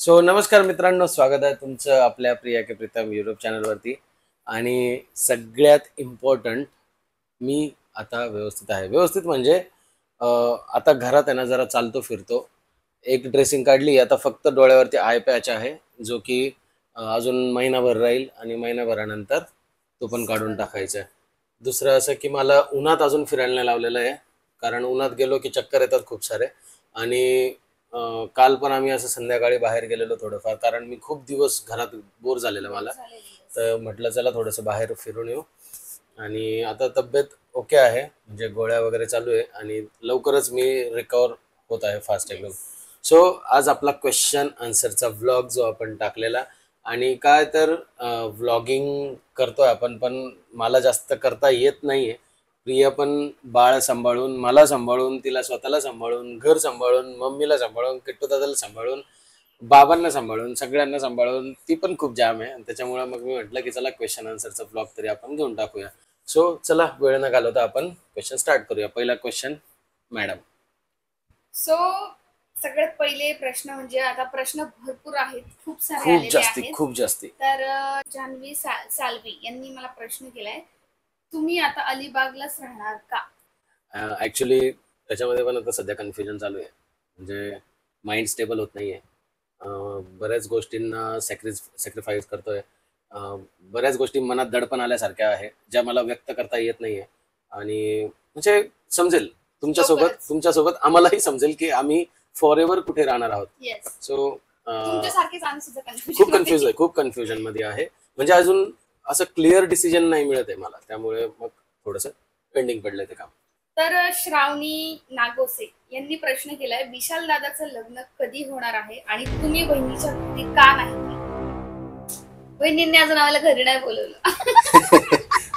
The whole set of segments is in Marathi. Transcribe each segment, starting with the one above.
सो नमस्कार मित्रांनो, स्वागत आहे तुमचं आपल्या प्रिया के प्रीतम यूट्यूब चॅनलवरती. आणि सगळ्यात इम्पॉर्टंट, मी आता व्यवस्थित आहे. व्यवस्थित म्हणजे आता घरात आहे ना, जरा चालतो फिरतो. एक ड्रेसिंग काढली, आता फक्त डोळ्यावरती आय पॅच आहे, जो की अजून महिनाभर राहील आणि महिनाभरानंतर तो पण काढून टाकायचा आहे. दुसरं असं की मला उन्हात अजून फिरायला नाही लावलेलं आहे, कारण उन्हात गेलो की चक्कर येतात खूप सारे. आणि काल पण आम्ही असं संध्याकाळी बाहेर गेलेलो थोडंफार, कारण मी खूप दिवस घरात बोर झालेलं मला. तर म्हटलं चला थोडंसं बाहेर फिरून येऊ. आणि आता तब्येत ओके आहे, म्हणजे गोळ्या वगैरे चालू आहे आणि लवकरच मी रिकवर होत आहे फास्ट एकदम. सो आज आपला क्वेश्चन आन्सरचा व्लॉग जो आपण टाकलेला, आणि काय तर व्लॉगिंग करतोय आपण, पण मला जास्त करता येत नाहीये. प्रिया पण बाळ सांभाळून, मला सांभाळून, तिला स्वतःला सांभाळून, घर सांभाळून, मम्मीला सांभाळून, किट्टू दादाला सांभाळून, बाबांना सांभाळून, सगळ्यांना सांभाळून ती पण खूप जाम आहे. आणि त्याच्यामुळे मग मी म्हटलं की चला क्वेश्चन आन्सरचा ब्लॉग तरी आपण घेऊन टाकूया. सो चला वेळ न घालवता आपण क्वेश्चन स्टार्ट करूया. पहिला क्वेश्चन मॅडम. सो सगळ्यात पहिले प्रश्न म्हणजे आता प्रश्न भरपूर आहेत, खूप सारे खूप आलेले जास्ती आहेत. खूप जास्ती. तर जान्हवी सालवी यांनी मला प्रश्न केलाय, तुम्ही आता अलिबागलाच राहणार का? ऍक्च्युली त्याच्यामध्ये पण आता सध्या कन्फ्युजन चालू आहे, म्हणजे माइंड स्टेबल होत नाहीये. बऱ्याच गोष्टींना सॅक्रिफाईस करतोय. बऱ्याच गोष्टी मनात दडपण आल्यासारख्या आहे, ज्या मला व्यक्त करता येत नाहीये. आणि म्हणजे समजेल तुमच्यासोबत आम्हालाही समजेल की आम्ही फॉर एव्हर कुठे राहणार आहोत. येस, सो तुमच्यासारखेच आम्ही सुद्धा खूप कन्फ्युजन खूप कन्फ्युजन मध्ये आहे. म्हणजे अजून असं क्लिअर डिसिजन नाही मिळत आहे मला, त्यामुळे मग थोडंसं पेंडिंग पडलंय ते काम. तर श्रावणी नागोसे यांनी प्रश्न केलाय, विशाल दादाचं लग्न कधी होणार आहे आणि तुम्ही बहिणीच्या घरी का नाही? बहिणींनी अजून आम्हाला घरी नाही बोलवलं.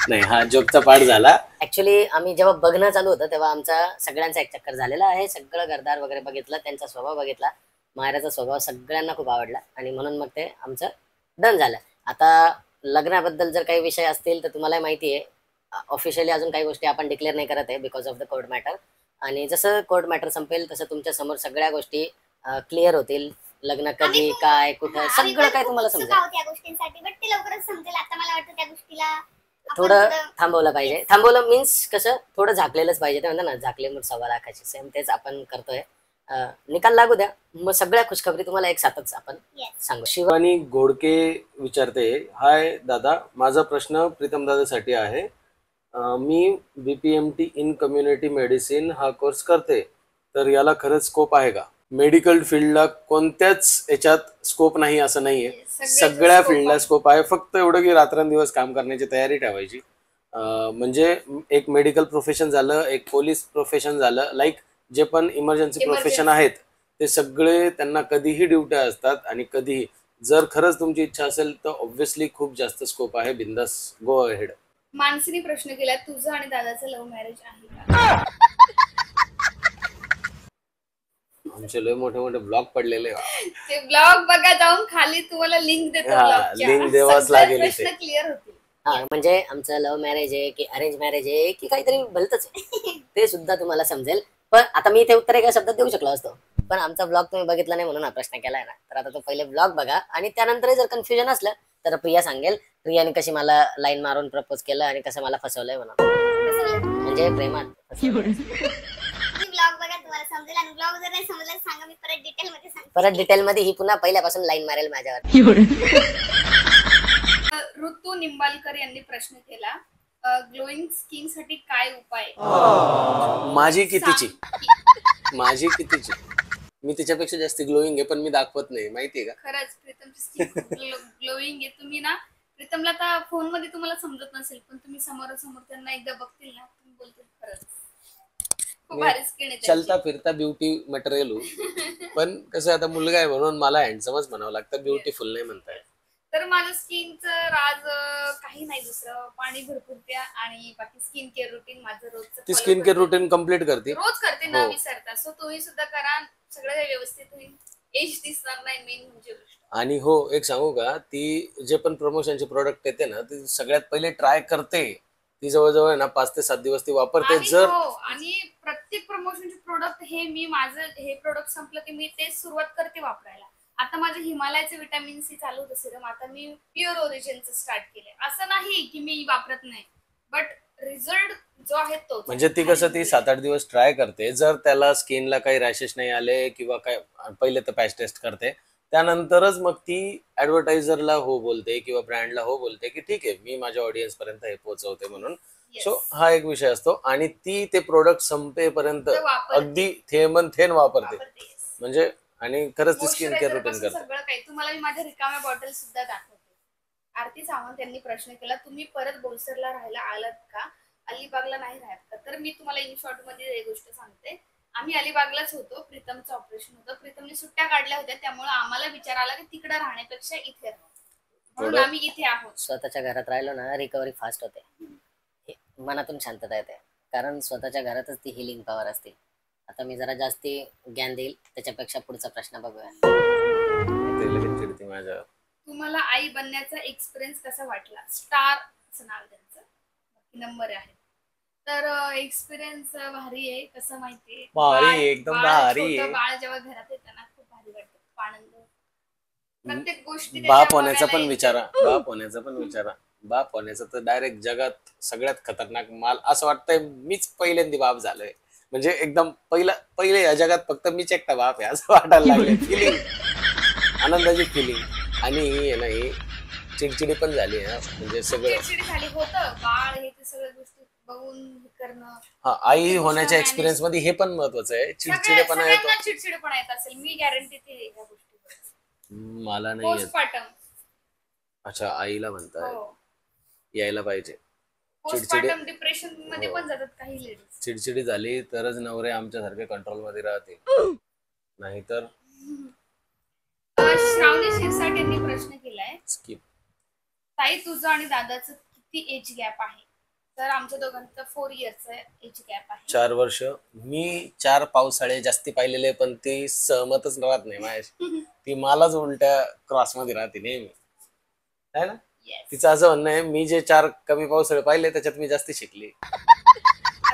नाही, हा जोकचा पाठ झाला. ऍक्च्युली आम्ही जेव्हा बघणं चालू होतं तेव्हा आमचा सगळ्यांचा एक चक्कर झालेला आहे. सगळं घरदार वगैरे बघितलं, त्यांचा स्वभाव बघितला, मायराचा स्वभाव सगळ्यांना खूप आवडला आणि म्हणून मग ते आमचं डन झालं. आता लग्नाबद्दल जर काही विषय असतील तर तुम्हाला माहिती आहे, ऑफिशियली अजून काही गोष्टी आपण डिक्लेअर नाही करत आहे because of the court matter. आणि जसं कोर्ट मॅटर संपेल तसं तुमच्या समोर सगळ्या गोष्टी क्लिअर होतील. लग्न कधी, काय, कुठं, सगळं काय तुम्हाला समजेल. त्या गोष्टींसाठी बट ते लवकरच समजेल. आता मला वाटतं त्या गोष्टीला थोडं थांबवलं पाहिजे. थांबवलं मीन्स कसं, थोडं झाकलेलंच पाहिजे. ते म्हणतात ना, झाकले मग 1.25 लाखाची. सेम तेच आपण करतोय. निकाल लागू द्या, मग सगळ्या खुशखबरी तुम्हाला एक साथच आपण सांगू. शिवानी गोडके विचारते, हाय दादा, माझा प्रश्न प्रीतम दादासाठी आहे. मी बीपीएमटी इन कम्युनिटी मेडिसिन हा कोर्स करते, तर याला खरंच स्कोप आहे का? मेडिकल फील्डला कोणत्याच याच्यात स्कोप नाही असं नाहीये, सगळ्या फील्डला स्कोप आहे. फक्त एवढं की रात्रंदिवस काम करण्याची तयारी ठेवायची. म्हणजे एक मेडिकल प्रोफेशन झालं, एक पोलीस प्रोफेशन झालं, लाईक जे पण इमर्जन्सी प्रोफेशन आहेत ते सगळे, त्यांना कधीही ड्युट्या असतात. आणि कधीही जर खरंच तुमची इच्छा असेल तर ऑब्व्हियसली खूप जास्त स्कोप आहे. बिंदास गो अहेड. मानसीने प्रश्न केला, तुझं आणि दादाचं लव्ह मॅरेज आहे का? आमचे लय मोठे मोठे ब्लॉग पडलेले. ते ब्लॉग बघा, जाऊन खाली तुम्हाला लिंक देतो. लिंक देवाच लागेल. प्रश्न क्लिअर होतील. म्हणजे आमचं लव्ह मॅरेज आहे की अरेंज मॅरेज आहे की काहीतरी भलतच आहे ते सुद्धा तुम्हाला समजेल. पण आता मी इथे उत्तर एका शब्दात देऊ शकलो असतो, पण आमचा ब्लॉग तुम्ही बघितला नाही म्हणून हा प्रश्न केलाय ना. तर आता तो पहिले ब्लॉग बघा आणि त्यानंतर जर कन्फ्युजन असलं तर प्रिया सांगेल, प्रियाने कशी मला लाईन मारून प्रपोज केलं आणि कसं मला फसवलंय म्हणून. म्हणजे प्रेमात ब्लॉग बघा, तुम्हाला समजेल. आणि ब्लॉग जर नाही समजलं सांगा, मी परत डिटेल मध्ये सांगते. परत डिटेल मध्ये ही पुन्हा पहिल्यापासून लाईन मारेल माझ्यावर. ऋतू निंबालकर यांनी प्रश्न केला, ग्लोईंग स्किन साठी काय उपाय? माझी कितीची मी तिच्यापेक्षा जास्त ग्लोईंग आहे, पण मी दाखवत नाही, माहितीये का? खरंच प्रीतमची स्किन ग्लोईंग आहे. तुम्ही ना, प्रीतमला आता फोन मध्ये तुम्हाला समजत नसेल, पण तुम्ही समोरासमोर त्यांना एकदा बघतील ना, तुम्ही बोलतील खरंच खूप भारी स्किन आहे. चलता फिरता ब्युटी मटेरियल. पण कसं, आता मुलगा आहे म्हणून मला हँडसमच म्हणावं लागतं, ब्युटिफुल नाही म्हणताय. तर माझं स्किनचं राज काही नाही, दुसरं पाणी भरपूर प्या आणि बाकी स्किन केअर रुटीन माझं रोजचं. ती स्किन केअर रुटीन कम्प्लीट करते, रोज करते, न विसरता. सो तुम्ही सुद्धा करा, सगळं व्यवस्थित होईल, एज दिसणार नाही, मेन म्हणजे गोष्ट. आणि हो, एक सांगू का, ती जे पण प्रमोशनचे प्रोडक्ट येते ना, ती सगळ्यात पहिले ट्राय करते. ती जवळजवळ ना 5 ते 7 दिवस ती वापरते. जर आणि प्रत्येक प्रमोशनचे प्रोडक्ट हे मी, माझं हे प्रोडक्ट संपलं की मी तेच सुरुवात करते वापरायला. आता माझं हिमालयाचं विटॅमिन सी चालू होतं सिरम, आता मी प्युअर ओरिजिनचं स्टार्ट केलंय. असं नाही की मी वापरत नाही, बट रिझल्ट जो आहे तो म्हणजे ती कसं ती 7-8 दिवस ट्राय करते, जर त्याला स्किनला काही रॅशेस नाही आले किंवा काय, पहिले तर पॅच टेस्ट करते, त्यानंतरच मग ती ऍडव्हर्टायझरला हो बोलते किंवा ब्रँडला हो बोलते की ठीक आहे मी माझ्या ऑडियन्स पर्यंत हे पोहोचवते म्हणून. सो हा एक विषय असतो आणि ती ते प्रोडक्ट संपेपर्यंत अगदी थेंब थेंब वापरते म्हणजे, आणि खरंच ती स्किन केअर रुटीन करते. सगळं काही. तुम्हाला मी माझ्या रिकाम्या बॉटल सुद्धा दाखवते. आरती सावंत यांनी प्रश्न केला, तुम्ही परत बोईसरला राहायला आलात का, अलिबागला नाही राहत का? तर मी तुम्हाला इन शॉर्ट मध्ये एक गोष्ट सांगते. आम्ही अलिबागलाच होतो, प्रीतमचं ऑपरेशन होतं, प्रीतमने सुट्ट्या काढल्या होत्या, त्यामुळे आम्हाला विचार आला की तिकडे राहण्यापेक्षा इथे राहू, म्हणून आम्ही इथे आहोत. स्वतःच्या घरात राहिलो ना रिकव्हरी फास्ट होते, मनातून शांतता येते, कारण स्वतःच्या घरातच ती हिलिंग पॉवर असते. आता मी जरा जास्ती ज्ञान देईल, त्याच्यापेक्षा पुढचा प्रश्न बघूया. माझ्या तुम्हाला आई बनण्याचा एक्सपिरियन्स कसा वाटला? स्टार असं नाव त्यांचं, नंबर आहे. तर एक्सपिरियन्स भारी आहे. कसं माहितीये, एकदम भारी आहे. बाळ जेव्हा घरात येतं ना खूप भारी वाटतं, आनंद. प्रत्येक गोष्टी बाप होण्याचा पण विचारा, बाप होण्याचं तर डायरेक्ट जगात सगळ्यात खतरनाक माल असं वाटतंय. मीच पहिल्यांदा बाप झालोय, म्हणजे एकदम पहिले या जगात फक्त मीच एकटा बाप आहे असं वाटायला लागले. फिलिंग, आनंदाची फिलिंग. आणि ही चिडचिडी पण झाली म्हणजे सगळं चिडचिडी झाली होतं. बाळ हे ते सगळ्या गोष्टी बघून करणं. हा, आई होण्याच्या एक्सपिरियन्स मध्ये हे पण महत्वाचं आहे. चिडचिडेपणा येतो, चिडचिडेपणा येत असेल, मी गॅरंटी ते या गोष्टी मला नाही येत. पोस्टपार्टम. अच्छा, आईला म्हणताय, यायला पाहिजे. पोस्टपार्टम डिप्रेशन मध्ये पण जातात काही लेडीज. चिडचिडी झाली तरच नवरे आमच्यासारखे कंट्रोल मध्ये राहतील, नाहीतर. श्रावणी शिरसाट यांनी प्रश्न केलाय, स्किप. ताई तुझं आणि दादाचं किती एज गॅप आहे? तर आमच्या दोघांचं 4 इयर्सचं एज गॅप आहे. 4 वर्ष. मी 4 पावसाळे जास्ती पाहिलेले, पण ती सहमतच राहत नाही माझ्याशी. ती मलाच उलट्या क्रॉस मध्ये राहते नेहमी, है ना. तिचं असं म्हणणं आहे, मी जे 4 कमी पावसाळे पाहिले त्याच्यात मी जास्ती शिकली.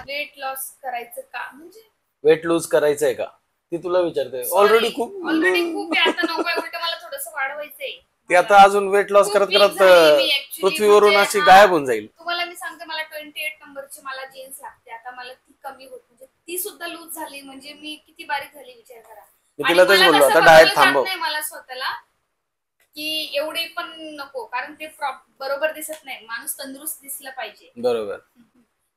वेट लॉस करायचं का, म्हणजे वेट लूज करायचंय का ती तुला विचारते. ऑलरेडी खूप आहे, आता नको उलट मला थोडंसं वाढवायचंय. ती आता अजून वेट लॉस करत करत पृथ्वीवरून अशी गायब होऊन जाईल. तुम्हाला मी सांगते, मला 28 नंबरची मला जीन्स लागते, आता मला ती कमी होत, म्हणजे ती सुद्धा लूज झाली, म्हणजे मी किती बारीक झाली विचार करा. मी तिला तेच बोललो, आता डाएट थांबव. मला स्वतःला की एवढी पण नको, कारण ते बरोबर दिसत नाही. माणूस तंदुरुस्त दिसला पाहिजे. बरोबर.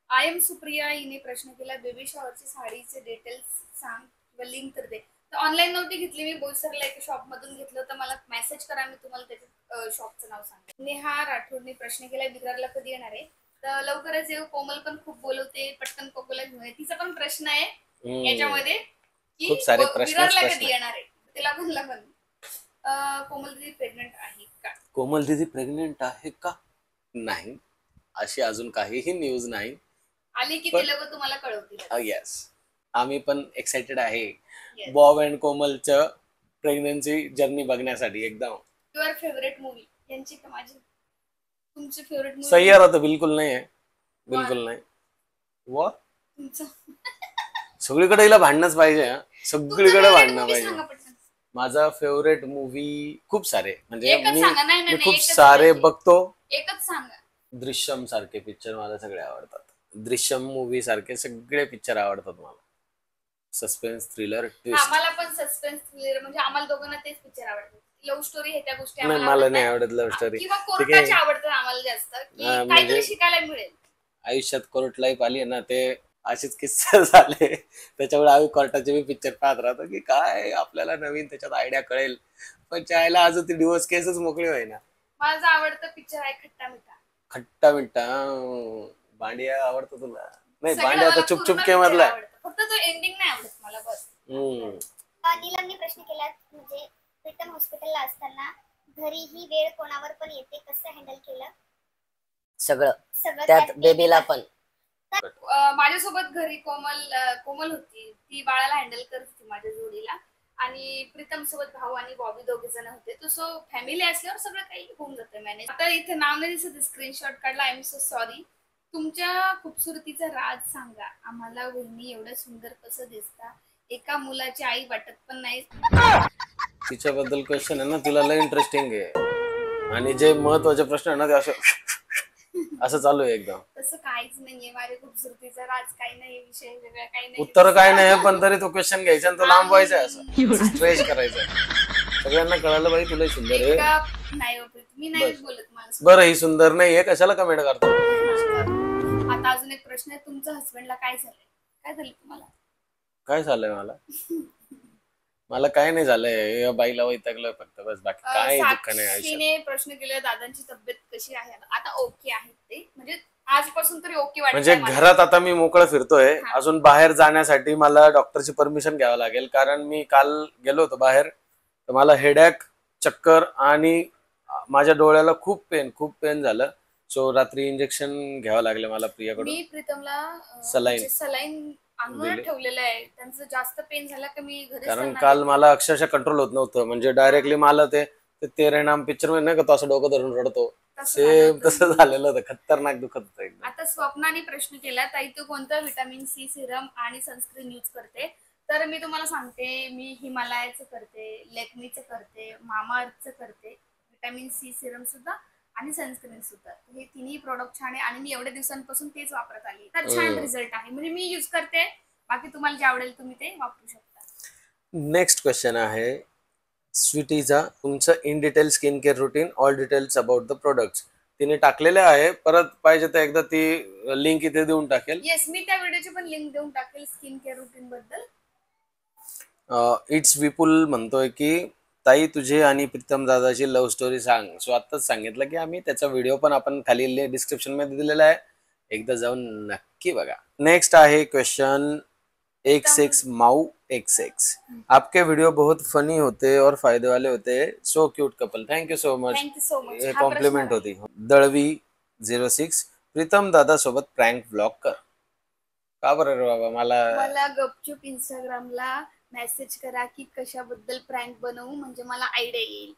आय एम सुप्रिया हिने प्रश्न केला, बेबी शॉवरची साडीचे डिटेल्स सांग किंवा लिंक तर दे. तर ऑनलाईन नव्हती घेतली मी, बोईसरला एका शॉप मधून घेतलं, तर मला मेसेज करा, मी तुम्हाला त्याच्या शॉपचं नाव सांगते. नेहा राठोडने प्रश्न केला, विरारला कधी येणार आहे? तर लवकरच येऊ. कोमल पण खूप बोलवते, पटकन कोकोला घेऊन. तिचा पण प्रश्न आहे याच्यामध्ये की विरारला कधी येणार आहे, तिला पण लागल. कोमल दीदी प्रेग्नेंट आहे का? कोमल दीदी प्रेग्नेंट आहे का? नाही, अशी अजून काहीही न्यूज नाही. आली की ते लोक तुम्हाला कळवतील. येस, आम्ही पण एक्साइटेड आहे बॉब अँड कोमलचं प्रेग्नन्सी जर्नी बघण्यासाठी. एकदम. युअर फेवरेट मूवी यांची का माझी? तुमची फेवरेट मूवी? सय्यारा तर बिलकुल नाही आहे, बिलकुल नाही. वा, सगळीकडे हिला भांडणच पाहिजे, सगळीकडे भांडणं पाहिजे. माझा फेवरेट मूवी खूप सारे, म्हणजे मी खूप सारे बघतो. एकच सांगा. दृश्यम सारखे पिक्चर मला सगळे आवडतात. दृश्यम मूवी सारखे सगळे पिक्चर आवडतात मला. Suspense, thriller, twist. मला पण सस्पेन्स, थ्रिलर, म्हणजे आम्हाला दोघांना तेच पिक्चर आवडतात. लव्ह स्टोरी हे त्या गोष्टी नाही, मला नाही आवडत लव्ह स्टोरी. किंवा कोर्टाची आवडतात आम्हाला जास्त, की काहीतरी शिकायला मिळेल. आयुष्यात कोर्ट लाईफ आली ना, ते असेच किस्से झाले, त्याच्यामुळे आम्ही कोर्टाचे बी पिक्चर पाहत राहतो की काय आपल्याला नवीन त्याच्यात आयडिया कळेल. पण चायला अजून ती डिवोर्स केसच मोकळी होईना. माझा आवडता पिक्चर आहे खट्टा मिठा. खट्टा मिठा. भांडिया आवडतो तुला? नाही, भांड्या आता चुप चुप के मधला, फक्त तो एंडिंग नाही आवडत मला, बस. नीलमने प्रश्न केला, म्हणजे प्रीतम हॉस्पिटलला असताना घरी ही वेळ कोणावर पण येते, कसं हँडल केलं? सगळं, त्यात बेबीला पण. माझ्यासोबत घरी कोमल होती, ती बाळाला हँडल करत होती माझ्या जोडीला, आणि प्रीतम सोबत भाऊ आणि बॉबी 2 जण होते. तो सो फॅमिली असल्यावर सगळं काही होऊन जातं मॅनेज. आता इथे नाव नाही दिसत, स्क्रीनशॉट काढला, आय एम सो सॉरी. तुमच्या खूपसुरतीचा राज सांगा आम्हाला. वहिनी एवढं सुंदर कसं दिसता, एका मुलाची आई वाटत पण नाही. तिच्याबद्दल क्वेश्चन आहे ना तुला लय इंटरेस्टिंग आहे आणि जे महत्वाचे प्रश्न आहे ना ते असं चालू आहे एकदम. तसं काहीच नाहीये, माझ्या खूपसुरतीचा राज काही नाही, विषय वेगळा काही नाही. उत्तर काय नाही पण तरी तो क्वेश्चन घ्यायचा आणि तो लांबवायचा असं स्ट्रेच करायचा. सगळ्यांना कळालं बाई तुला सुंदर आहे. नाही हो प्रीत, मी नाही बोलत मला बरं ही सुंदर नाहीये कशाला कमेंट करतो. आता अजून एक प्रश्न आहे, तुमच्या हस्बंडला काय झालंय? काय झालं तुम्हाला? काय झालंय मला काय नाही झालंय, या बाईला वैतागलोय फक्त बस, बाकी काय दुःख नाही आयुष्यात. साक्षीने प्रश्न केला दादांची तब्येत कशी आहे? आता ओके आहे ते, म्हणजे आजपासून तरी ओके वाटत. म्हणजे घरात आता मी मोकळं फिरतोय, अजून बाहेर जाण्यासाठी मला डॉक्टरची परमिशन घ्यावं लागेल, कारण मी काल गेलो होतो बाहेर तर मला हेडॅक, चक्कर आणि माझ्या डोळ्याला खूप पेन झालं. सो रात्री इंजेक्शन घ्यावं लागलं मला प्रियाकडून. मी प्रीतमला सलाईन आणून ठेवलेलं आहे, त्यांचं जास्त पेन झाला की मी घरी, कारण काल मला अक्षरशः कंट्रोल होत नव्हतं. म्हणजे डायरेक्टली मला ते तेरे नाम पिक्चर मध्ये नाही का तो असं डोकं धरून रडतो, सेम तसं झालेलं होतं. खतरनाक दुखत होतं एकदम. आता स्वप्नाने प्रश्न केला, ताई तू कोणतं व्हिटॅमिन सी सिरम आणि सनस्क्रीन यूज करते? तर मी तुम्हाला सांगते, मी हिमालयाचं करते, लेक्मीचं करते, मामाअर्थचं करते, व्हिटॅमिन सी सिरम सुद्धा आणि सनस्क्रीन सुद्धा. हे तिन्ही प्रोडक्ट छान आहे आणि मी एवढ्या दिवसांपासून तेच वापरत आली, तर छान रिझल्ट आहे. म्हणजे मी यूज करते, बाकी तुम्हाला जे आवडेल तुम्ही ते वापरू शकता. नेक्स्ट क्वेश्चन आहे स्वीटीचा, तुमचं in detail skin care routine, all details about the products. तिने टाकलेले आहे, परत पाहिजे तर एकदा ती लिंक इथे देऊन टाकेल. येस, मी त्या व्हिडिओची पण लिंक देऊन टाकेल स्किन केअर रुटीन बद्दल. इट्स विपुल म्हणतोय की ताई तुझे आणि प्रीतम दादाची लव्ह स्टोरी सांग. सो आताच सांगितलं की आम्ही त्याचा व्हिडिओ पण आपण खाली डिस्क्रिप्शन मध्ये दिलेला आहे, एकदा जाऊन नक्की बघा. नेक्स्ट आहे क्वेश्चन X6 माऊ X6, आपके वीडियो बहुत फनी होते और फायदे वाले होते, so cute couple, thank you so much. Thank you so much. हे कॉम्प्लिमेंट होती. दळवी 06, प्रीतम दादा सोबत प्रँक व्लॉग कर. का बरं रे बाबा, मला गपचूप इंस्टाग्रामला मेसेज करा की कशाबद्दल प्रँक बनवू, म्हणजे मला आयडिया येईल.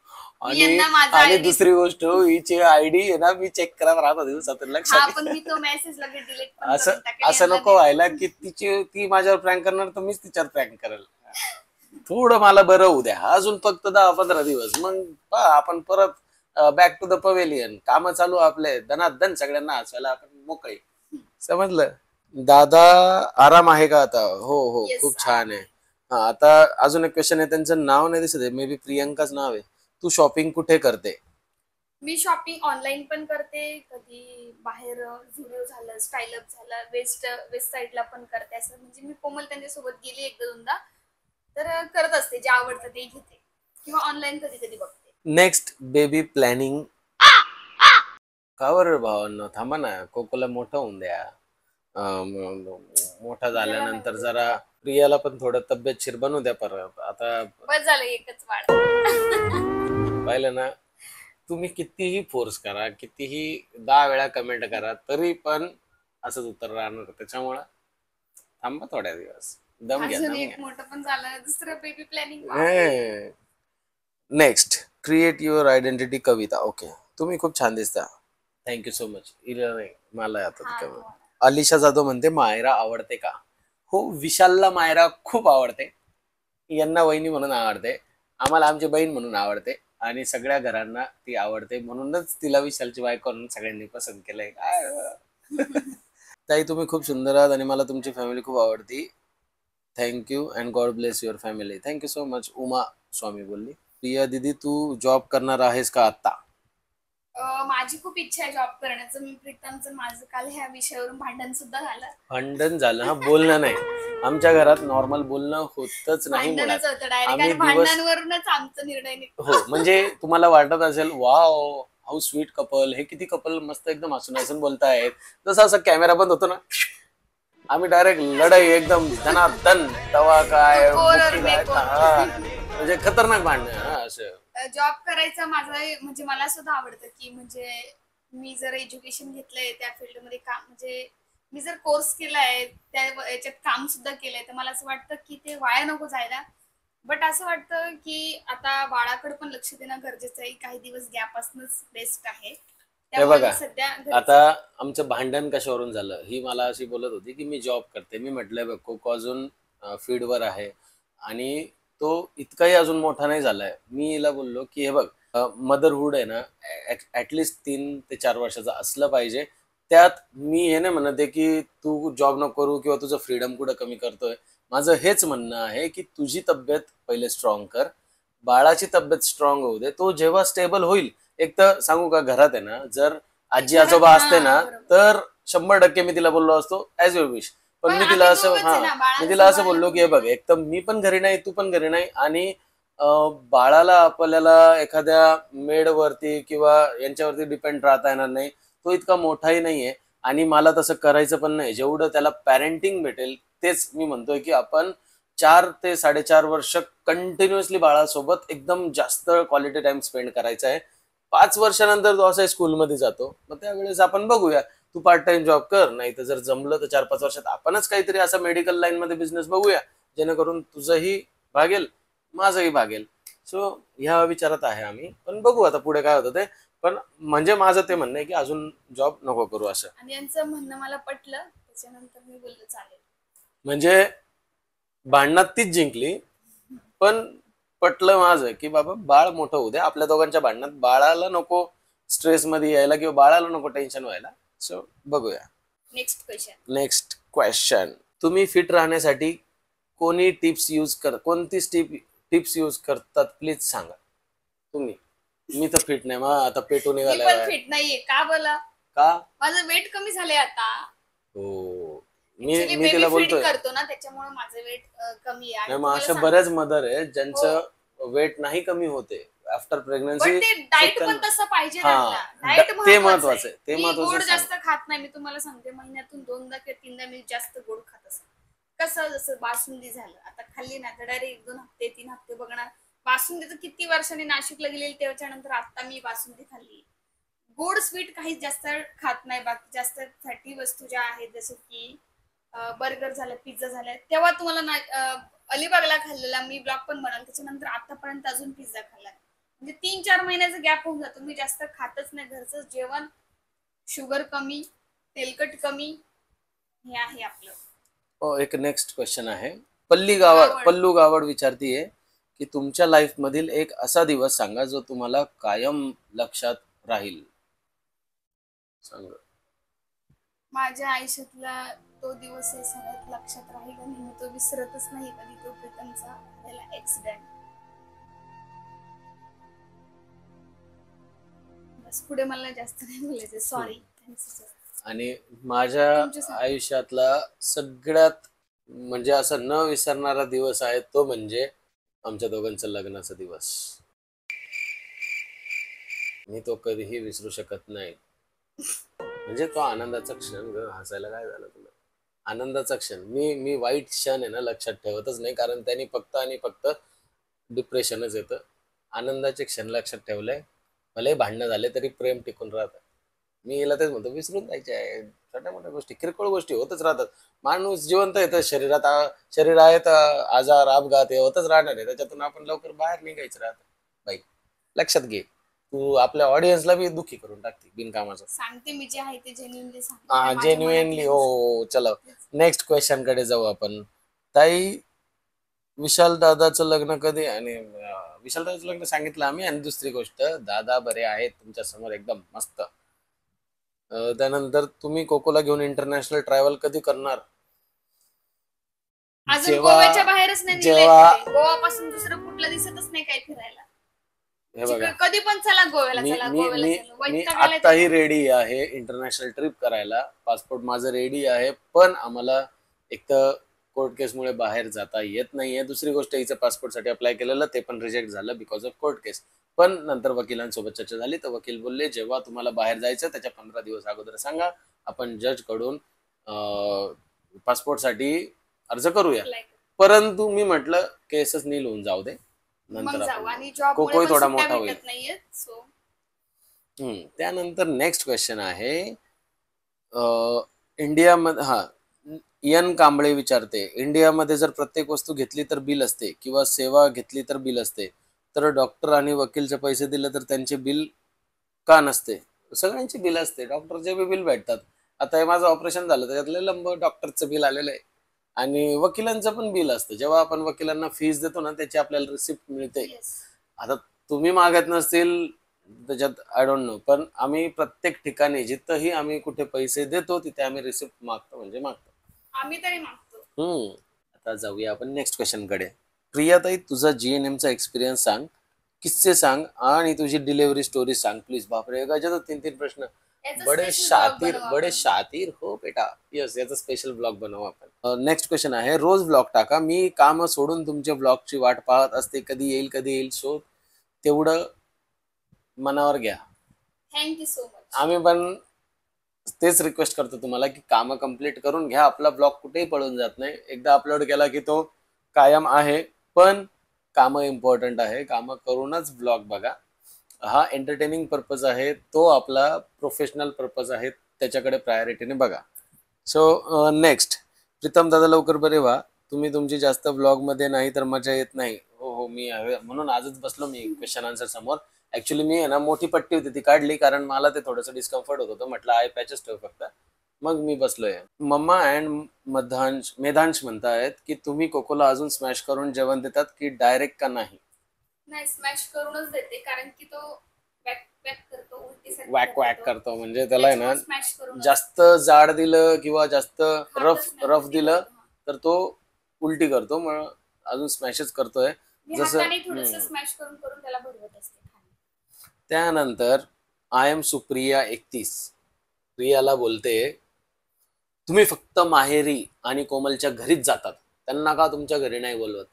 आणि दुसरी गोष्ट हिची आयडी आहे ना मी चेक करत राहतो दिवसातून, लक्षात. पण मी तो मेसेज लगेच डिलीट पण असं नको व्हायला की ती माझ्यावर प्रँक करणार तर मीच तिच्यावर प्रँक करेल. थोडं मला बरं होऊ द्या, अजून फक्त 10-15 दिवस, मग आपण परत बॅक टू द पवेलियन. काम चालू आपले दनादन, सगळ्यांना हसवायला आपण मोकळे, समजलं. दादा आराम आहे का आता? हो खूप छान आहे. आता अजून एक क्वेश्चन आहे, त्यांचं नाव नाही दिसत आहे, मे बी प्रियंकाच नाव आहे. तू शॉपिंग कुठे करते? मी शॉपिंग ऑनलाईन पण करते, कधी बाहेर झुडिओ झालं, स्टाईलअप झालं, वेस्ट साईडला पण करते. असं म्हणजे मी कोमल त्यांच्यासोबत गेली एकदा दोनदा, तर करत असते, जे आवडतं ते घेते किंवा ऑनलाईन कधी कधी बघते. Next baby planning. का बरं भावांनो, थांबा ना, कोकोला मोठं होऊन द्या. मोठा झाल्यानंतर जरा प्रियाला पण थोडं तब्येतशीर बनवू द्या परत. आता बस झालं, एकच वाढ. पाहिलं ना, तुम्ही कितीही फोर्स करा, कितीही 10 वेळा कमेंट करा, तरी पण असंच उत्तर राहणार. त्याच्यामुळं थांबा थोड्या दिवस, दम घ्या. एक मोठं पण झालं, दुसरं baby planning. Next create your identity Kavita. Okay, तुम्ही खूप छान दिसता, थँक्यू सो मच. मला आता कविता. अलिशा जाधव म्हणते मायरा आवडते का? हो, विशालला मायरा खूप आवडते, यांना वहिनी म्हणून आवडते, आम्हाला आमची बहीण म्हणून आवडते आणि सगळ्या घरांना ती आवडते, म्हणूनच तिला विशालची बायको म्हणून सगळ्यांनी पसंत केलंय. ताई तुम्ही खूप सुंदर आहात आणि मला तुमची फॅमिली खूप आवडती, thank you and God bless your family. Thank you so much. Uma Swami बोलली. प्रिया दीदी तू जॉब करणार आहेस का आता? माझी खूप इच्छा आहे जॉब करण्याचं. मी प्रीतमचं माझं काल ह्या विषयावरून भांडण सुद्धा झालं. भांडण झालं? हा, बोलणं नाही. आमच्या घरात नॉर्मल बोलणं होतच नाही. भांडणच होतं डायरेक्ट, आणि भांडणांवरूनच आमचा निर्णय निघतो. हो, म्हणजे तुम्हाला वाटत असेल वाव हाऊ स्वीट कपल, हे किती कपल मस्त एकदम हसून हसून बोलतायत, जसं असं कॅमेरा बंद होतो ना, आम्ही डायरेक्ट लढाई एकदम धनाधन, तवा काय म्हणजे खतरनाक भांडण. असं जॉब करायचं माझं म्हणजे मला सुद्धा आवडतं, की म्हणजे मी जर एज्युकेशन घेतलंय त्या फील्डमध्ये काम, म्हणजे मी जर कोर्स केलाय त्या याच्यात काम सुद्धा केलंय, तर मला असं वाटतं की ते वाया नको जायला. बट असं वाटतं की आता बाळाकडे पण लक्ष देणं गरजेचं आहे, काही दिवस गॅप असणंच बेस्ट आहे. हे बघा, आता आमचं भांडण कशावरून झालं, ही मला अशी बोलत होती की मी जॉब करते. मी म्हटलंय बघ कोको अजून फीडवर आहे आणि तो इतकाही अजून मोठा नाही झालाय. मी हिला बोललो की हे बघ, मदरहूड आहे ना ऍटलिस्ट 3 ते 4 वर्षाचा असलं पाहिजे. त्यात मी हे नाही म्हणत आहे की तू जॉब नको करू किंवा तुझं फ्रीडम कुठं कमी करतोय. माझं हेच म्हणणं आहे की तुझी तब्येत पहिले स्ट्रॉंग कर, बाळाची तब्येत स्ट्रॉंग होऊ दे. तो जेव्हा स्टेबल होईल, एक तर सांगू का, घरात आहे ना जर आजी आजोबा असते ना तर 100% मी तिला बोललो असतो ॲज युअर विश. पण मी तिला असं मी तिला असं बोललो की हे बघ, एक तर मी पण घरी नाही, तू पण घरी नाही, आणि बाळाला आपल्याला एखाद्या मेडवरती किंवा यांच्यावरती डिपेंड राहता येणार नाही. तो इतका मोठाही नाहीये आणि मला तसं करायचं पण नाही. जेवढं त्याला पॅरेंटिंग भेटेल तेच मी म्हणतोय की आपण 4 ते 4.5 वर्ष कंटिन्युअसली बाळासोबत एकदम जास्त क्वालिटी टाइम स्पेंड करायचा आहे. 5 वर्षानंतर तो असा स्कूलमध्ये जातो, मग त्यावेळेस आपण बघूया. तू पार्ट टाइम जॉब कर, नाही तर जर जमलं तर 4-5 वर्षात आपणच काहीतरी असा मेडिकल लाईन मध्ये बिझनेस बघूया, जेणेकरून तुझंही भागेल माझंही भागेल. सो ह्या विचारात आहे आम्ही, पण बघू आता पुढे काय होतं ते. पण म्हणजे माझं ते म्हणणं आहे की अजून जॉब नको करू असं. आणि यांचं म्हणणं मला पटलं, त्याच्यानंतर मी बोललो चालेल. म्हणजे भांडणात तीच जिंकली, पण पटलं माझं की बाबा बाळ मोठं होऊ दे. आपल्या दोघांच्या भांडणात बाळाला नको स्ट्रेस मध्ये यायला किंवा बाळाला नको टेन्शन व्हायला. सो बघूया. Next question. तुम्ही फिट राहण्यासाठी कोणती टिप्स यूज करतात प्लीज सांगा. तुम्ही. मी तर फिट नाही, मग आता पेटू मी निघालाय. पण फिट नाहीये. का बोला? का? माझं वेट कमी झालंय आता. हो, Actually, मी तिला baby feed बोलतोय. करतो ना, त्याच्यामुळे माझं वेट कमी आहे. नाही, मग तुम्हाला अशा सांगते. बऱ्याच मदर आहेत ज्यांचं वेट नाही कमी होते आफ्टर पण प्रेग्नन्सी. ते डाएट पण तसं पाहिजे हा, त्यांना. डाएट ते महत्वाचं महत्वाचं आहे. आहे. ते मी महत्वाचं गोड आहे. जास्त खात नाही. मी तुम्हाला सांगते, महिन्यातून 2दा किंवा 3दा मी जास्त गोड खात असते. कसं जसं बासुंदी झालं, आता खाल्ली ना तर डायरेक्ट 1-2 हफ्ते 3 हफ्ते बघणार. बासुंदी तर किती वर्षांनी नाशिकला गेलेली, त्याच्यानंतर आता मी बासुंदी खाल्ली. गोड स्वीट काहीच जास्त खात नाही. बाकी जास्त फॅटी वस्तू ज्या आहेत जसं की बर्गर झालं, पिझ्झा झालं, तेव्हा तुम्हाला अलिबागला खाल्लेला मी ब्लॉग पण बनवला. त्याच्यानंतर आतापर्यंत अजून पिझ्झा खाल्ला. म्हणजे 3-4 महिन्याचा गॅप होऊन जातो. मी जास्त खातच नाही. घरचं जेवण, शुगर कमी, तेलकट कमी, हे आहे आपलं. एक नेक्स्ट क्वेश्चन आहे. गावड. पल्लू गावड विचारतीये की तुमच्या लाईफ मधील एक असा दिवस सांगा जो तुम्हाला कायम लक्षात राहील. सांग. माझ्या आयुष्यातला तो दिवस आहे सगळ्यात लक्षात राहील आणि मी तो विसरतच नाही कधी. तो प्रीतमचा झालेला ऍक्सिडेंट. बस, पुढे मला जास्त नाही बोलायचं. सॉरी. आणि माझ्या आयुष्यातला सगळ्यात म्हणजे असं न विसरणारा दिवस आहे तो म्हणजे आमच्या दोघांचं लग्नाचा दिवस. मी तो कधीही विसरू शकत नाही. म्हणजे तो आनंदाचा क्षण. हसायला काय झालं तुला? आनंदाचा क्षण. मी वाईट क्षण आहे ना लक्षात ठेवतच नाही, कारण त्यांनी फक्त आणि फक्त डिप्रेशनच येतं. आनंदाचे क्षण लक्षात ठेवलंय. भले भांडणं झाले तरी प्रेम टिकून राहतं. मी हिला तेच म्हणतो, विसरून जायचे आहे. छोट्या मोठ्या गोष्टी, किरकोळ गोष्टी होतच राहतात. माणूस जिवंत येतं, शरीर आहे तर आजार अपघात हे होतच राहणार आहे. त्याच्यातून आपण लवकर बाहेर निघायचं राहतं. बाई लक्षात घे, तू आपल्या ऑडियन्सला बी दुःखी करून टाकते बिनकामाचं. सांगते मी जे आहे ते जेन्युइनली सांगते. जेन्युइनली. हो, चला नेक्स्ट क्वेश्चन कडे जाऊ आपण. ताई, विशाल दादाचं लग्न कधी? आणि विशाल दादाचं लग्न सांगितलं आम्ही. आणि दुसरी गोष्ट, दादा बरे आहेत तुमच्या समोर एकदम मस्त. त्यानंतर तुम्ही कोकोला घेऊन इंटरनॅशनल ट्रॅव्हल कधी करणार? अजून गोव्याच्या बाहेरच नाही निघले. गोवापासून दुसरं कुठलं दिसतच नाही काय फिरायला. हे बघा, कधी पण चला गोव्याला, चला गोव्याला चला. मी वैताग आलाय आत्ताही रेडी आहे इंटरनॅशनल ट्रिप करायला. पासपोर्ट माझं रेडी आहे, पण आम्हाला एक तर कोर्ट केसमुळे बाहेर जाता येत नाहीये. दुसरी गोष्ट, हिचं पासपोर्टसाठी अप्लाय केलेलं ते पण रिजेक्ट झालं बिकॉज ऑफ कोर्ट केस. पण नंतर वकिलांसोबत चर्चा झाली तर वकील बोलले जेव्हा तुम्हाला बाहेर जायचं त्याच्या 15 दिवस अगोदर सांगा, आपण जज कडून पासपोर्टसाठी अर्ज करूया. परंतु मी म्हटलं केसच नील होऊन जाऊ दे, नंतर कोकोही थोडा मोठा होईल. त्यानंतर नेक्स्ट क्वेश्चन आहे इंडियामध्ये. एन कांबळे विचारते, इंडियामध्ये जर प्रत्येक वस्तू घेतली तर बिल असते किंवा सेवा घेतली तर बिल असते, तर डॉक्टर आणि वकीलचे पैसे दिले तर त्यांचे बिल का नसते? सगळ्यांची बिल असते. डॉक्टरचे बी बिल भेटतात. आता हे माझं ऑपरेशन झालं त्याच्यातले लंब डॉक्टरचं बिल आलेलं आहे आणि वकिलांचं पण बिल असतं. जेव्हा आपण वकिलांना फीस देतो ना त्याची आपल्याला रिसिप्ट मिळते. येस. आता तुम्ही मागत नसतील त्याच्यात आय डोंट नो, पण आम्ही प्रत्येक ठिकाणी जिथंही आम्ही कुठे पैसे देतो तिथे आम्ही रिसिप्ट मागतो म्हणजे मागतो. आम्ही तरी मागतो. आता जाऊया आपण नेक्स्ट क्वेश्चन कडे. प्रियाताई, तुझा GNM चा एक्सपिरियन्स सांग, किस्से सांग आणि तुझी डिलिव्हरी स्टोरी सांग प्लीज. बापरे, एकाच्यात 3-3 प्रश्न. याचा बडे special शातीर vlog बनवू बडे आपण. शातीर हो बेटा. यस, याचा स्पेशल ब्लॉग बनवू आपण. नेक्स्ट क्वेश्चन आहे, रोज ब्लॉग टाका. मी काम सोडून तुमच्या ब्लॉगची वाट पाहत असते. कधी येईल सो तेवढं मनावर घ्या. Thank you so much. आम्ही पण तेच रिक्वेस्ट करतो तुम्हाला की कामं कम्प्लीट करून घ्या. आपला ब्लॉग कुठेही पळून जात नाही. एकदा अपलोड केला की तो कायम आहे. पण कामं इम्पॉर्टंट आहे. कामं करूनच ब्लॉग बघा. हा एंटरटेनिंग पर्पज आहे, तो आपला प्रोफेशनल पर्पज आहे, त्याच्याकडे प्रायोरिटीने बघा. सो नेक्स्ट, प्रीतम दादा लवकर बरे व्हा. तुम्ही तुमची जास्त ब्लॉग मध्ये नाही तर मजा येत नाही. हो मी आहे म्हणून आजच बसलो मी क्वेश्चन आन्सर समोर. ऍक्च्युली मी आहे ना मोठी पट्टी होती ती काढली कारण मला ते थोडंसं डिस्कम्फर्ट होत होतं. म्हटलं आय पॅचेस ठेव फक्त. मग मी बसलोय. मम्मा अँड मेधांश म्हणतायत की तुम्ही कोकोला अजून स्मॅश करून जेवण देतात की डायरेक्ट का नाही? नाही, स्मॅश करूनच देते कारण की तो वॅक वॅक करतो, उलटीसारखी वॅक वॅक करतो म्हणजे त्याला आहे ना स्मॅश करून जास्त जाड दिलं किंवा जास्त खातच नाही, रफ उलटी दिलं करतो. तर तो उलटी करतो. मग अजून स्मॅशच करतोय. मी जसं हाताने थोडंसं स्मॅश करून करून त्याला भरवत असते खाली. त्यानंतर आय एम सुप्रिया 31 प्रियाला बोलते, तुम्ही फक्त माहेरी आणि कोमलच्या घरीच जातात, त्यांना का तुमच्या घरी नाही बोलवत?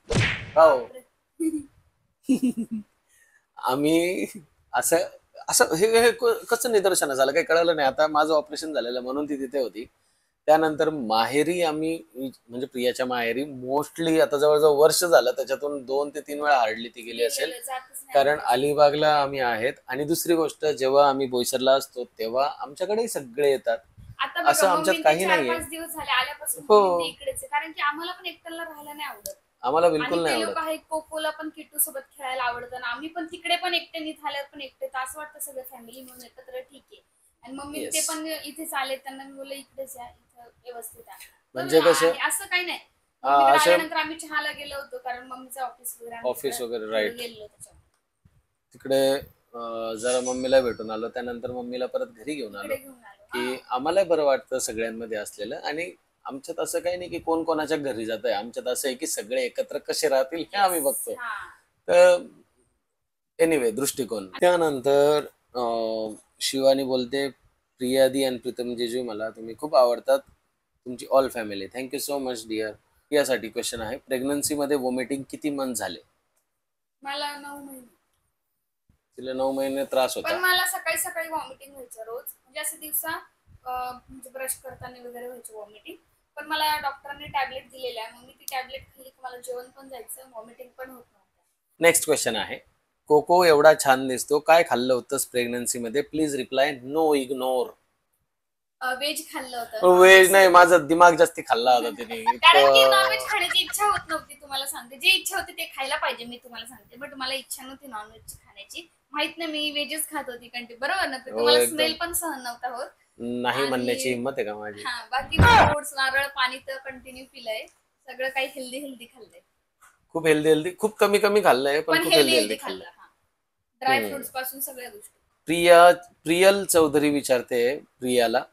का हो? आम्ही असं असं हे कसं निदर्शनास आलं काही कळलं नाही. आता माझं ऑपरेशन झालेलं म्हणून ती तिथे होती. त्यानंतर माहेरी आम्ही म्हणजे प्रियाच्या माहेरी मोस्टली आता जवळजवळ वर्ष झालं, त्याच्यातून 2 ते 3 वेळा हार्डली ती गेली असेल. जातच नाही. कारण अलिबागला आम्ही आहेत. आणि दुसरी गोष्ट, जेव्हा आम्ही बोईसरला असतो तेव्हा आमच्याकडे सगळे येतात. आता असं बघा, आमच्यात मम्मी काही नाहीये. 4-5 दिवस झाले आल्यापासून हो. मम्मी इकडेच आहे कारण की आम्हाला पण एकट्याला राहायला नाही आवडत. आम्हाला आणि बिलकुल नाही ते लोक आवडत. आहेत कोकोला पण किट्टू सोबत खेळायला आवडतं आणि आम्ही पण तिकडे पण एकटे झाल्यावर पण एकटे, तर असं वाटतं सगळं फॅमिली म्हणून एकत्र ठीक आहे. आणि मम्मी Yes. ते पण इथेच आले, त्यांना मी बोलले इकडेच या, इथं व्यवस्थित आहे. म्हणजे कसं आणि असं काही नाही. मम्मीकडे अशा आल्यानंतर आम्ही चहाला गेलो होतो कारण मम्मीचं ऑफिस वगैरे आम्ही ऑफिस तिकडे वगैरे राईट गेलेलो त्याच्यामुळे. तिकडे जरा मम्मीला भेटून आलो. त्यानंतर मम्मीला परत घरी घेऊन आलो इकडे घेऊन आलो. की आम्हाला बरं वाटतं सगळ्यांमध्ये असलेलं. आणि आमच्यात असं काही नाही की कोण कोणाच्या घरी जात आहे. आमच्यात असं आहे की सगळे एकत्र कसे राहतील हे आम्ही बघतो. हा. तर एनिवे दृष्टिकोन. त्यानंतर शिवानी बोलते, प्रियादी आणि प्रीतम जेजू, मला तुम्ही खूप आवडतात, तुमची all family. Thank you so much dear. यासाठी क्वेश्चन आहे, प्रेग्नन्सी मध्ये वॉमिटिंग किती मंथ झाले? मला 9 महिने. तिला 9 महिने त्रास पण होता. मला सकाळी सकाळी व्हॉमिटिंग व्हायचं रोज, म्हणजे असं दिवसा म्हणजे ब्रश करताना वगैरे व्हायचं व्हॉमिटिंग. पण मला डॉक्टरांनी टॅबलेट दिलेल्या आहे, मग मी ती टॅबलेट खाल्ली की मला जेवण पण जायचं, व्हॉमिटिंग पण होत नव्हतं. नेक्स्ट क्वेश्चन आहे, कोको एवढा छान दिसतो, काय खाल्लं होतंस प्रेग्नन्सी मध्ये? Please reply, no ignore. Veg खाल्लं होतं. व्हेज नाही, माझा दिमाग जास्ती खाल्ला होता तिने. कारण की नॉनव्हेज खाण्याची इच्छा होत नव्हती. तुम्हाला सांगते, जे इच्छा होती ते खायला पाहिजे, मी तुम्हाला सांगते, बट मला इच्छा नव्हती नॉनव्हेज खाण्याची. माहित नाही, मी व्हेजच खात होती कंटिन्यू. बरोबर ना? तुम्हाला एकदम. स्मेल पण सहन नव्हता होत. नाही आणि- म्हणण्याची हिंमत आहे का माझी? हा, बाकी फ्रुट्स, नारळ पाणी तर कंटिन्यू पिलंय. सगळं काही हेल्दी खाल्लंय. खूप हेल्दी खूप कमी खाल्लंय, पण खूप हेल्दी हेल्दी खाल्लंय. खाल्लं. ड्राय फ्रुट्स पासून सगळ्या गोष्टी. प्रियल चौधरी विचारते प्रियाला,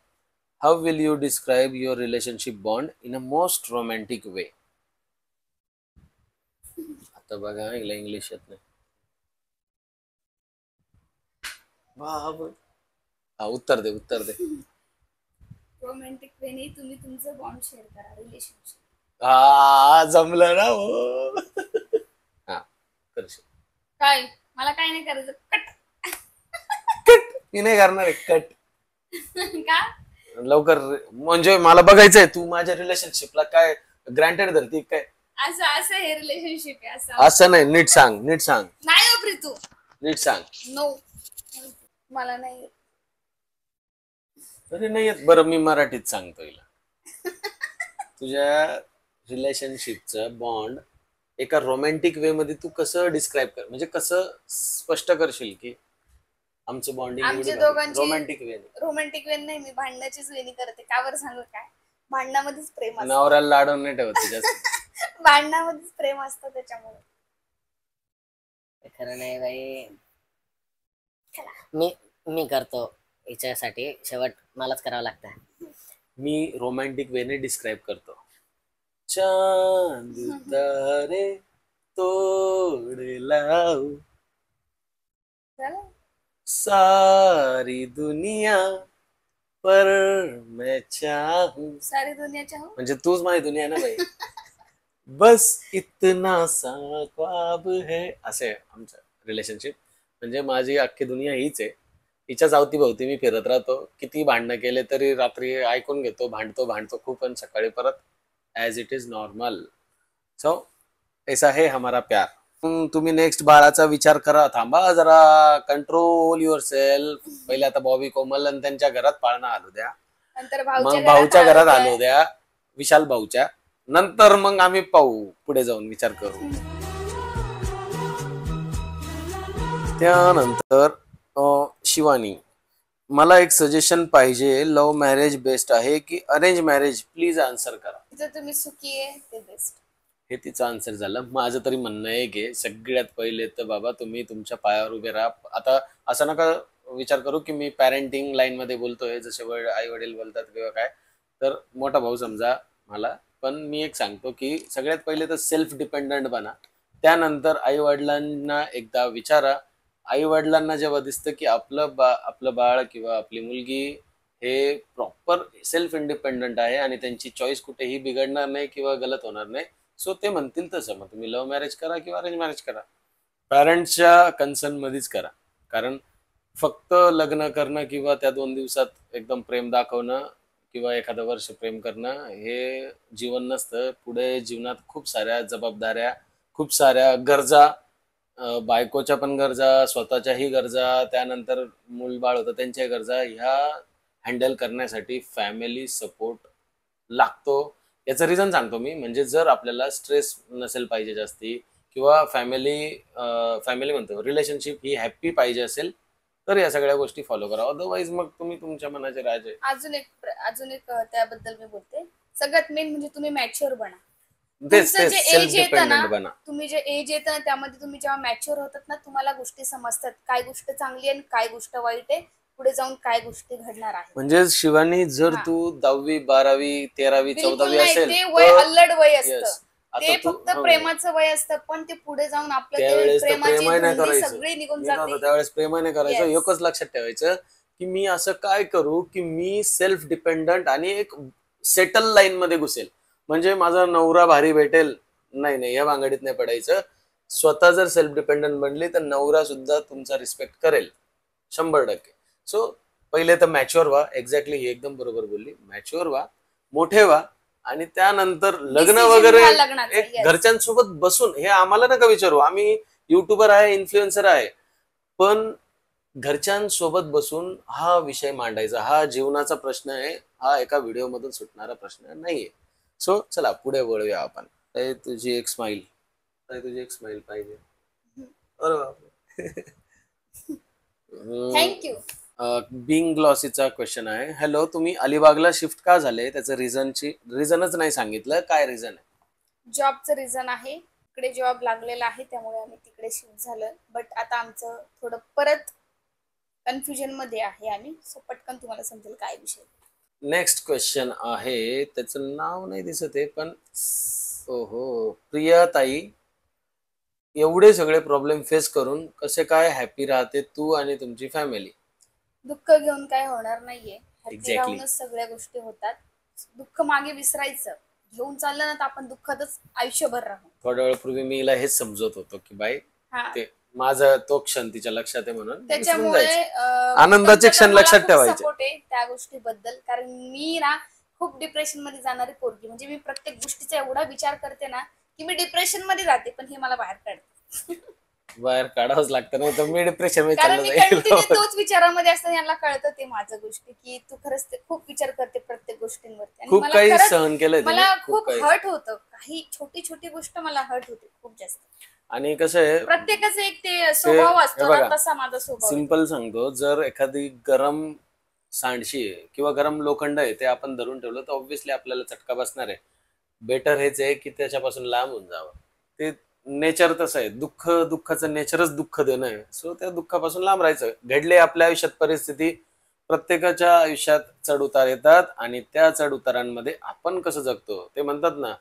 how will you describe your relationship bond in a most romantic way? आता बघा, हिला इंग्लिश येत नाही. उत्तर दे. रोमॅन्टिक वे नाही, तुम्ही तुमचं बॉन्ड शेअर करा, रिलेशनशिप. जमलं ना हो. हा, करशील. काय मला काय नाही करायचं, कट मी नाही करणार आहे कट. का? लवकर, म्हणजे मला बघायचंय तू माझ्या रिलेशनशिपला काय ग्रँटेड धरती काय? असं हे रिलेशनशिप आहे असं नाही, नीट सांग. नाही हो प्रीतू, नीट सांग. नो, मला नाही. अरे नाही येत. बरं, मी मराठीत सांगतो हिला. तुझ्या रिलेशनशिपचं बॉन्ड एका रोमॅन्टिक वे मध्ये तू कसं डिस्क्राईब कर, म्हणजे कसं स्पष्ट करशील की आमचं आमच्या बॉन्डिंग दोघांची रोमॅन्टिक वे? रोमॅन्टिक वे नाही, मी भांडण्याचीच वेणी करते. का बरं सांगू काय? भांडणामध्येच प्रेम असतं. नवऱ्याला लाडून नाही ठेवत ती जास्त. भांडणामध्येच प्रेम असतं त्याच्यामुळे. खरं नाही बाई. मी करतो हिच्यासाठी, शेवट मलाच करावं लागतं. मी रोमॅन्टिक वेने डिस्क्राईब करतो. चांद तारे तोड़ लाओ, झालं? सारी दुनिया पर मैं चाहूं. सारी दुनियाच्या हो. म्हणजे तूच माझी दुनिया ना बाई. बस इतना सा ख्वाब है. असे आहे आमचं रिलेशनशिप. म्हणजे माझी अख्खी दुनिया हीच आहे. हिच्याच अवतीभोवती मी फिरत राहतो. किती भांडणं केले तरी रात्री ऐकून घेतो, भांडतो खूप, आणि सकाळी परत as it is normal. So ऐसा है हमारा प्यार. तुम्ही नेक्स्ट बाळाचा विचार करा. थांबा जरा, कंट्रोल युअर सेल्फ. पहिले आता बॉबी कोमल आणि त्यांच्या घरात पाळणा आलो द्या, नंतर मग भाऊच्या घरात आलो द्या, विशाल भाऊच्या. नंतर मग आम्ही पाहू, पुढे जाऊन विचार करू. त्यानंतर शिवानी, मला एक सजेशन पाहिजे. लव्ह मॅरेज बेस्ट आहे की अरेंज मॅरेज? प्लीज आन्सर करा. जर तुम्ही सुखी आहे ते बेस्ट. हे तिचं आन्सर झालं. माझं तरी म्हणणं आहे की सगळ्यात पहिले तर बाबा तुम्ही तुमच्या पायावर उभे राहा. आता असं नका विचार करू की मी पॅरेंटिंग लाईन मध्ये बोलतोय, जसे आई वडील बोलतात किंवा काय, तर मोठा भाऊ समजा मला. पण मी एक सांगतो की सगळ्यात पहिले तर सेल्फ डिपेंडंट बना. त्यानंतर आई वडिलांना एकदा विचारा. आई वडिलांना जेव्हा दिसतं की आपलं बाळ किंवा आपली मुलगी हे प्रॉपर सेल्फ इंडिपेंडंट आहे आणि त्यांची चॉईस कुठेही बिघडणार नाही किंवा गलत होणार नाही, सो ते म्हणतील तसं मग तुम्ही लव्ह मॅरेज करा किंवा अरेंज मॅरेज करा. पॅरेंट्सच्या कन्सर्न मध्येच करा. कारण फक्त लग्न करणं किंवा त्या 2 दिवसात एकदम प्रेम दाखवणं किंवा एखादं वर्ष प्रेम करणं हे जीवन नसतं. पुढे जीवनात खूप साऱ्या जबाबदाऱ्या, खूप साऱ्या गरजा, बायकोच्या पण गरजा, स्वतःच्याही गरजा, त्यानंतर मूलबाळ होतं त्यांच्या गरजा, ह्या हँडल करण्यासाठी फॅमिली सपोर्ट लागतो. याचं रिझन सांगतो मी. म्हणजे जर आपल्याला स्ट्रेस नसेल पाहिजे जास्ती किंवा फॅमिली म्हणतो रिलेशनशिप ही हॅप्पी पाहिजे असेल तर या सगळ्या गोष्टी फॉलो करा. अदरवाईज मग तुम्ही तुमच्या मनाचे राजे. अजून एक त्याबद्दल मी बोलते. सगळ्यात मेन म्हणजे तुम्ही मॅच्युअर बना. तेच तुमचं जे सेल्फ एज येतं डिपेंडंट ना, बना. तुम्ही जे एज येतं ना त्यामध्ये तुम्ही जेव्हा मॅच्युअर होतात ना, तुम्हाला गोष्टी समजतात. काय गोष्ट चांगली आहे आणि काय गोष्ट वाईट आहे, पुढे जाऊन काय गोष्टी घडणार आहे. म्हणजे शिवानी, जर हा. तू 10वी 12वी 13वी बिलकुल 14वी नाही, असेल ते वय अल्लड वय Yes. असतं. आता ते तू फक्त प्रेमाचं वय असतं, पण ते पुढे जाऊन आपलं ते त्यावेळेस तर प्रेमाची प्रेमही नाही धुंदी करायचं. सगळी निघून मी जाते. नव्हतं त्यावेळेस प्रेमही नाही करायचं. Yes. एकच लक्षात ठेवायचं की मी असं काय करू की मी सेल्फ डिपेंडंट आणि एक सेटल लाईन मध्ये घुसेल. म्हणजे माझा नवरा भारी भेटेल, नाही या भांगडीत नाही पडायचं. स्वतः जर सेल्फ डिपेंडंट बनली तर नवरा सुद्धा तुमचा रिस्पेक्ट करेल 100%. सो पहिले तर मॅच्युअर व्हा. एक्झॅक्टली ही एकदम बरोबर बोलली. मॅच्युअर व्हा, मोठे व्हा, आणि त्यानंतर लग्न Decision वगैरे घ्या लग्नाचं. एक Yes. घरच्यांसोबत बसून. हे आम्हाला नका विचारू, आम्ही युट्यूबर आहे, इन्फ्लुएन्सर आहे, पण घरच्यांसोबत बसून हा विषय मांडायचा. हा जीवनाचा प्रश्न आहे. हा एका व्हिडिओ मधून सुटणारा प्रश्न नाहीये. सो चला पुढे वळूया आपण. तुझी एक स्माइल पाहिजे. अरे बापरे. थँक्यू. बिंग ग्लॉसीचा क्वेश्चन आहे. हॅलो, तुम्ही अलिबागला शिफ्ट का झाले? त्याचं रिझनच नाही सांगितलं. काय रिझन आहे? जॉबचं रिझन आहे. इकडे जॉब लागलेला आहे त्यामुळे आम्ही तिकडे शिफ्ट झालं. बट आता आमचं थोडं परत कन्फ्युजन मध्ये आहे आम्ही. सो पटकन तुम्हाला समजेल काय विषय. नेक्स्ट क्वेश्चन आहे, त्याचं नाव नाही दिसत आहे, पण ओहो, प्रियाताई, एवढे सगळे प्रॉब्लेम फेस करून कसे काय हॅपी राहते तू आणि तुमची फॅमिली? दुःख घेऊन काय होणार नाहीये. Happy Exactly. राहूनच सगळ्या गोष्टी होतात. दुःख मागे विसरायचं. घेऊन चाललं ना तर आपण दुःखातच आयुष्यभर राहू. थोड्या वेळापूर्वी मी हिला हेच समजत होतो की बाई हा. ते माझा तो क्षण तिच्या लक्षात आहे म्हणून विसरून त्याच्यामुळे जायचं. आनंदाचे क्षण मला लक्षात खूप ठेवायचे. सपोर्ट आहे त्या गोष्टीबद्दल. कारण मी ना खूप डिप्रेशन मध्ये जाणारी पोरगी. म्हणजे मी प्रत्येक गोष्टीचा एवढा विचार करते ना की मी डिप्रेशन मध्ये जाते, पण हे मला बाहेर काढते. बाहेर काढावंच लागतं, नाही तर मी डिप्रेशन मध्ये कारण चाललं मी जाईल. कंटिन्यू तोच विचारामध्ये असताना यांना कळतं ते माझं गोष्टी की तू खरंच ते खूप विचार करते प्रत्येक गोष्टींवरती. आणि खूप मला काही खरंच सहन केलंय तिने, मला खूप खूप काही. हर्ट होतं. काही छोटी छोटी गोष्ट मला हर्ट होते खूप जास्त. आणि कसं आहे, प्रत्येकाचा एक ते स्वभाव असतो हे ना, बघा, तसा माझा स्वभाव आहे. सिंपल सांगतो, जर एखादी गरम सांडशी आहे किंवा गरम लोखंड आहे ते आपण धरून ठेवलं तर ऑब्व्हियसली आपल्याला चटका बसणार आहे. बेटर हेच आहे की त्याच्यापासून लांब होऊन जावं. ते नेचर तसं आहे. दुःखाचं नेचरच दुःख देणं आहे. सो त्या दुःखापासून लांब राहायचं. घडले आपल्या आयुष्यात परिस्थिती, प्रत्येकाच्या आयुष्यात चढ उतार येतात आणि त्या चढ उतारांमध्ये आपण कसं जगतो ते म्हणतात ना,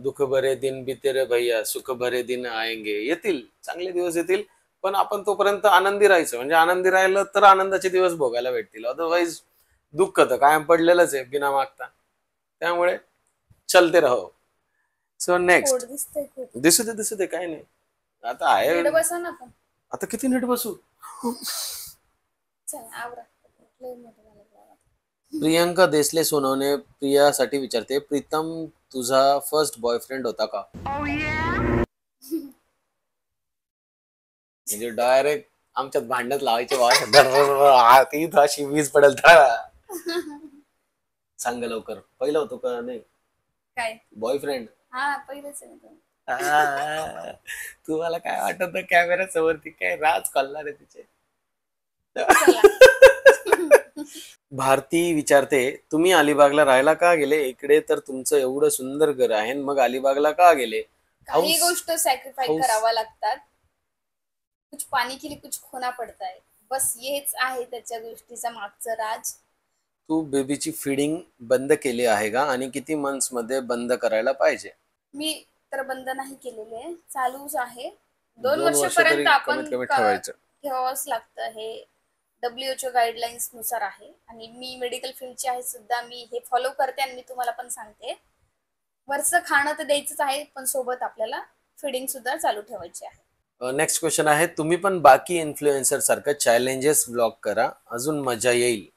दुःख भरे दिन बीते रे भैया, सुख भरे दिन आएंगे. येतील, चांगले दिवस येतील, पण आपण तोपर्यंत आनंदी राहायचं. म्हणजे आनंदी राहिलं तर आनंदाचे दिवस भोगायला भेटतील. अदरवाईज दुःख तर कायम पडलेलंच आहे बिना मागता. त्यामुळे चलते राहो. सो पोट नेक्स्ट. दिसतंय खूप. दिसू दे काय नाही. आता आहे. नीट बसा ना पण. आता किती नीट बसू. चला आवरा. लय मोठं झालं बाबा. प्रियंका देसले सोनवणे प्रियासाठी विचारते, प्रीतम तुझा फर्स्ट बॉयफ्रेंड होता का? म्हणजे डायरेक्ट आमच्यात भांडणच लावायचे वा. ती अशी वीज पडेल सांग लवकर. पहिलं होतो का नाही काय? बॉयफ्रेंड? हा पहिलेच आहे तो. तुम्हाला काय वाटत कॅमेरा समोरती काय राज कळणार आहे तिचे? भारती विचारते, तुम्ही अलिबागला राहायला का गेले? इकडे तर तुमचं एवढं सुंदर घर आहे, मग अलिबागला का गेले? काही हाऊस- गोष्ट सॅक्रिफाईस हाऊस- करावा लागतात. कुछ पानी के लिए कुछ खोना पडता है. बस हेच आहे त्याच्या गोष्टीचा मागचं राज. तू बेबीची फीडिंग बंद केली आहे का आणि किती मंथ्स मध्ये बंद करायला पाहिजे? मी तर बंद नाही केलेले आहे, चालूच आहे. 2 2 वर्ष वर्षापर्यंत तरी आपण कमीत कमी ठेवायचं. ठेवावंच लागतं. हे WHO गाईडलाईन्स नुसार आहे आणि मी मेडिकल फील्डची आहे सुद्धा. मी हे फॉलो करते आणि मी तुम्हाला पण सांगते. वरचं खाणं तर द्यायचंच आहे, पण सोबत आपल्याला फिडिंग सुद्धा चालू ठेवायची आहे. नेक्स्ट क्वेश्चन आहे, तुम्ही पण बाकी इन्फ्लुएन्सर सारखं चॅलेंजेस ब्लॉग करा, अजून मजा येईल.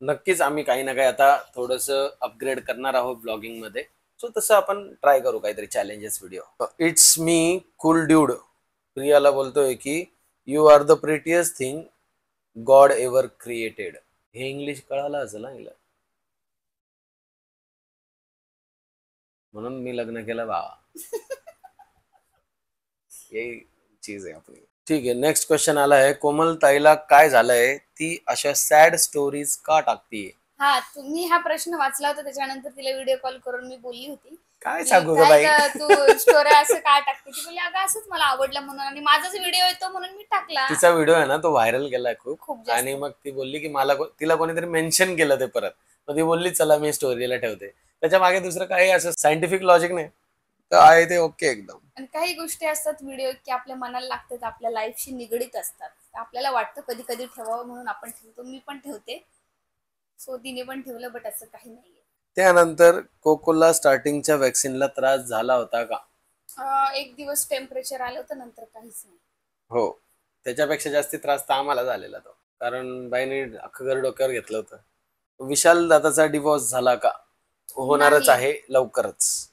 नक्कीच आम्ही काही ना काही आता थोडंसं अपग्रेड करणार आहोत ब्लॉगिंग मध्ये. सो तसं आपण ट्राय करू काहीतरी challenges video. It's me cool dude प्रियाला बोलतोय की you are the prettiest thing God ever created. हे इंग्लिश कळालं असेल ना हिला, म्हणून मी लग्न केलं बाबा. यही चीज आहे आपली. ठीक आहे. नेक्स्ट क्वेश्चन आला आहे, कोमल ताईला काय झालंय, ती अशा सॅड स्टोरीज का टाकतीये? हा, तुम्ही हा प्रश्न वाचला होता, त्याच्यानंतर तिला व्हिडिओ कॉल करून मी बोलली होती काय की सांगू ग काय बाई. गं, तू स्टोरी असं काय टाकते? ती बोलली अगं असंच मला आवडलं म्हणून आणि माझाच व्हिडिओ येतो म्हणून मी टाकला. तिचा व्हिडिओ आहे ना तो व्हायरल गेलाय खूप. खूप जास्त. आणि मग ती बोलली की मला तिला कोणीतरी मेन्शन केलं ते परत. मग ती बोलली चला मी स्टोरीला ठेवते. त्याच्या मागे दुसरं काही असं सायंटिफिक लॉजिक नाही, तर आहे ते ओके एकदम. आणि काही गोष्टी असतात व्हिडिओ की आपल्या मनाला लागतात, आपल्या लाईफशी निगडीत असतात. आपल्याला वाटतं कधी कधी ठेवावं म्हणून आपण ठेवतो. मी पण ठेवते. सो तिने पण ठेवलं, बट असं काही नाहीये. त्यानंतर कोकोला स्टार्टिंगच्या वॅक्सिनला त्रास झाला होता का? 1 दिवस टेम्परेचर आलं होतं, नंतर काहीच नाही. हो, त्याच्यापेक्षा जास्ती त्रास तर आम्हाला झालेला तो, कारण बाईने अख्खं घर डोक्यावर घेतलं होतं. विशाल दादाचा डिवोर्स झाला का? होणारच नाही. आहे लवकरच.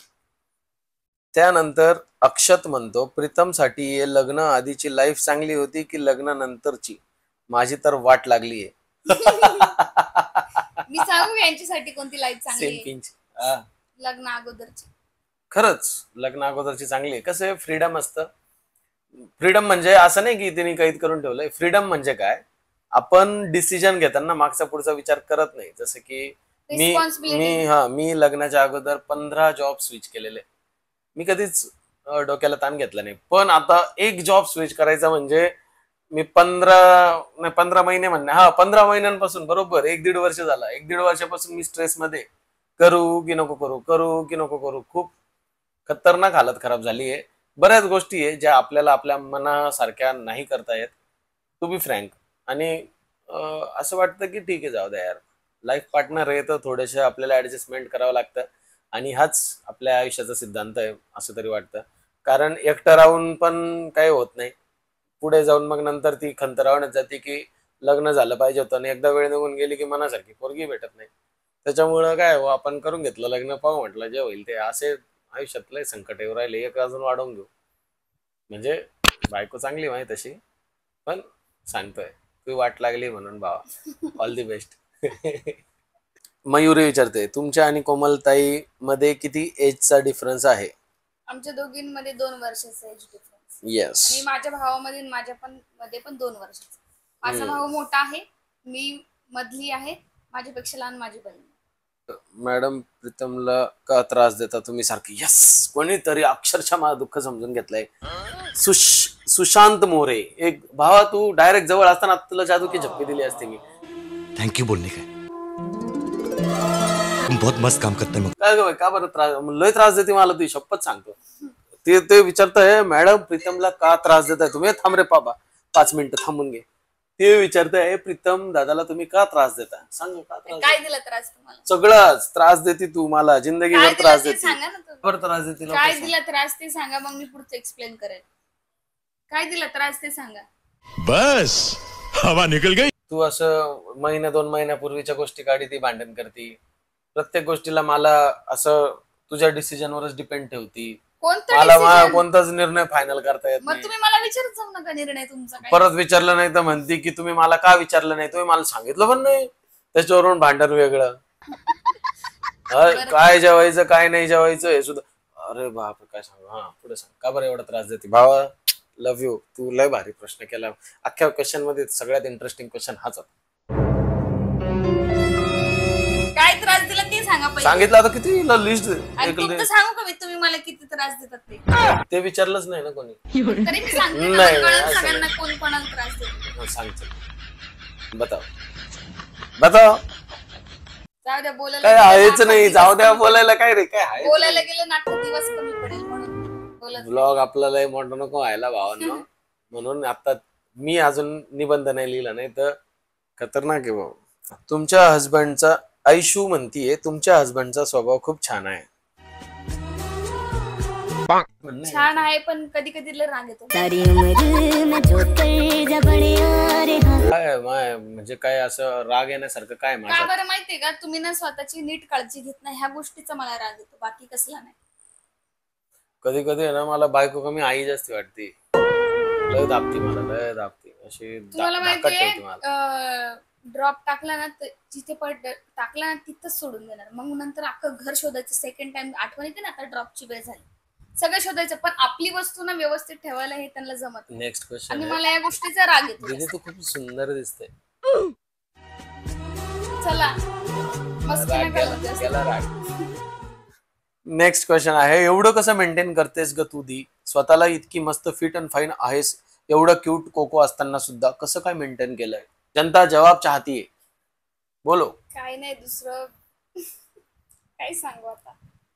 त्यानंतर अक्षत म्हणतो, प्रीतमसाठी हे लग्न आधीची लाईफ चांगली होती की लग्नानंतरची? माझी तर वाट लागलीये. मी सांगू यांच्यासाठी कोणती लाईफ चांगली सेम आहे? पिंच. लग्न अगोदरची. खरंच लग्न अगोदरची चांगली आहे. कसं आहे, फ्रीडम असतं. फ्रीडम म्हणजे असं नाही की तिने कैद करून ठेवलंय. फ्रीडम म्हणजे काय, आपण डिसिजन घेताना मागचा पुढचा विचार करत नाही. जसं की Responsibility. मी लग्नाच्या अगोदर 15 जॉब स्विच केलेले. मी कधीच डोक्याला ताण घेतला नाही. पण आता एक जॉब स्विच करायचा म्हणजे मी 15 महिने म्हणणे 15 महिन्यांपासून बरोबर 1-1.5 वर्ष झाला. 1-1.5 वर्षापासून मी स्ट्रेसमध्ये करू की नको करू. खूप खतरनाक हालत खराब झाली आहे. बऱ्याच गोष्टी आहे ज्या आपल्याला आपल्या मनासारख्या नाही करता येत, टू बी फ्रँक. आणि असं वाटतं की ठीक आहे जाऊ द्या यार, लाईफ पार्टनर आहे तर थोडेसे आपल्याला ऍडजस्टमेंट करावं लागतं. आणि हाच आपल्या आयुष्याचा सिद्धांत आहे असं तरी वाटतं. कारण एकटं राहून पण काही होत नाही. पुढे जाऊन मग नंतर ती खंत राहण्यात जाते की लग्न झालं पाहिजे होतं आणि एकदा वेळ निघून गेली की मनासारखी पोरगी भेटत नाही. त्याच्यामुळं काय आपण करून घेतलं लग्न, पाहू म्हटलं जे होईल ते. असे आयुष्यातले संकट येऊ राहिले, एक अजून वाढवून घेऊ. म्हणजे बायको चांगली माहिती तशी, पण सांगतोय तू वाट लागली म्हणून भावा. All the best. मयुरी विचारते, तुमच्या आणि कोमलताई मध्ये किती एजचा डिफरन्स आहे? आमच्या दोघींमध्ये 2 वर्षाचा एज डिफरन्स. येस. आणि माझ्या भावामध्ये आणि माझ्या पण मध्ये पण 2 वर्षाचा. माझा भाऊ मोठा आहे, मी मधली आहे, माझ्यापेक्षा लहान माझी बहीण. मॅडम प्रीतमला का त्रास देता तुम्ही सारखे? यस, कोणीतरी अक्षरशः माझं दुःख समजून घेतलंय. सुशांत मोरे, एक भावा तू डायरेक्ट जवळ असताना तुला जादू की झपकी दिली असते मी. थैंक यू बोलने का तुम बहुत मस्त काम करते हो. काय ग बाई, का बरं त्रास? लय त्रास देते मला, तुझी शपथ सांगतो. ते विचारताय मॅडम प्रीतमला का त्रास देताय तुम्ही? थांब रे बाबा, 5 मिनिटं थांबून घे. ते विचारताय प्रीतम दादाला तुम्ही का त्रास देता? सांग का त्रास काय दिला त्रास तुम्हाला? सगळाच त्रास देते तू मला, काय जिंदगीभर दिला त्रास ते देते. सांगा ना तुम्ही. बरं त्रास देते लोकं काय सांग. दिला त्रास ते सांगा, मग मी पुढचं एक्सप्लेन करेन. काय दिला त्रास ते सांगा. बस हवा निकल गई. तू असं 1-2 महिन्यापूर्वीच्या गोष्टी काढी ती भांडण करती. प्रत्येक गोष्टीला मला असं तुझ्या डिसिजनवरच डिपेंड ठेवती. कोणता मला decision? कोणताच निर्णय फायनल करता येत मग नाही. तुम्ही मला विचारत जाऊ नका निर्णय तुमचा काय. परत विचारलं नाही तर म्हणती की तुम्ही मला का विचारलं नाही, तुम्ही मला सांगितलं पण नाही. त्याच्यावरून भांडण वेगळं. काय जेवायचं काय नाही जेवायचं हे सुद्धा. अरे बाप, काय सांगू. हा पुढे सांग, का बरं एवढा त्रास देते? भावा लव्ह यू, तू लय भारी प्रश्न केला. अख्ख्या क्वेश्चन मध्ये सगळ्यात इंटरेस्टिंग क्वेश्चन हाच होता. काय त्रास दिला ते सांगा पहिले. सांगितलं आता किती लिस्ट आणि तुमचं सांगू का मी तुम्ही मला किती त्रास देतात ते? ते विचारलंच नाही ना कोणी. तरी मी सांगते ना, नाही, कळलं असं सगळ्यांना कोण कोणाला त्रास देतो. सांगतो, बताव बताव. जाऊ द्या, बोलायला काय गेलं आहेच नाटक नाही, दिवस जाऊ द्या कमी बोलायला. काय रे काय पडेल. बोलायला गेलं नाटक दिवस कमी पडेल म्हणून बोलत. ब्लॉग आपल्याला लय मोठं नको व्हायला भावांनो. म्हणून आता मी अजून निबंध नाही लिहिला, नाही तर खतरनाक आहे भाऊ. तुमच्या हस्बंडचा, आयशू म्हणतीये तुमच्या हस्बंडचा स्वभाव खूप छान आहे. छान आहे पण कधी कधी लय राग येतो. काय म्हणजे काय असं राग येण्यासारखं काय का माझ्या? बरं माहितीये का, तुम्ही ना स्वतःची नीट काळजी घेत नाही, ह्या गोष्टीचा मला राग येतो, बाकी कसला नाही. कधी कधी ना मला बायको कमी आई जास्त वाटते. लय दाबती मला, लय दाबती अशी तुम्हाला धाकट माहितीये ठेवते मला. ड्रॉप टाकला ना तर जिथे टाकला ना तिथंच सोडून देणार. मग नंतर अख्खं घर शोधायचं. सेकंड टाइम आठवण येते ना, आता ड्रॉपची वेळ झाली, सगळं शोधायचं. पण आपली वस्तू ना व्यवस्थित ठेवायला हे त्यांना जमत नाही. नेक्स्ट क्वेश्चन आणि आहे. मला या गोष्टीचा राग येतो. दीदी तू खूप सुंदर दिसते. चला मस्त राग नका बोलू जास्त. गेला राग. नेक्स्ट क्वेश्चन आहे, एवढं कसं मेंटेन करतेस ग तू दी? स्वतःला इतकी मस्त फिट अँड फाईन आहेस, एवढं क्यूट कोको असताना सुद्धा कसं काय मेंटेन केलंय? जनता जवाब चाहतीये, बोलो. काय नाही दुसरं काय सांगू आता.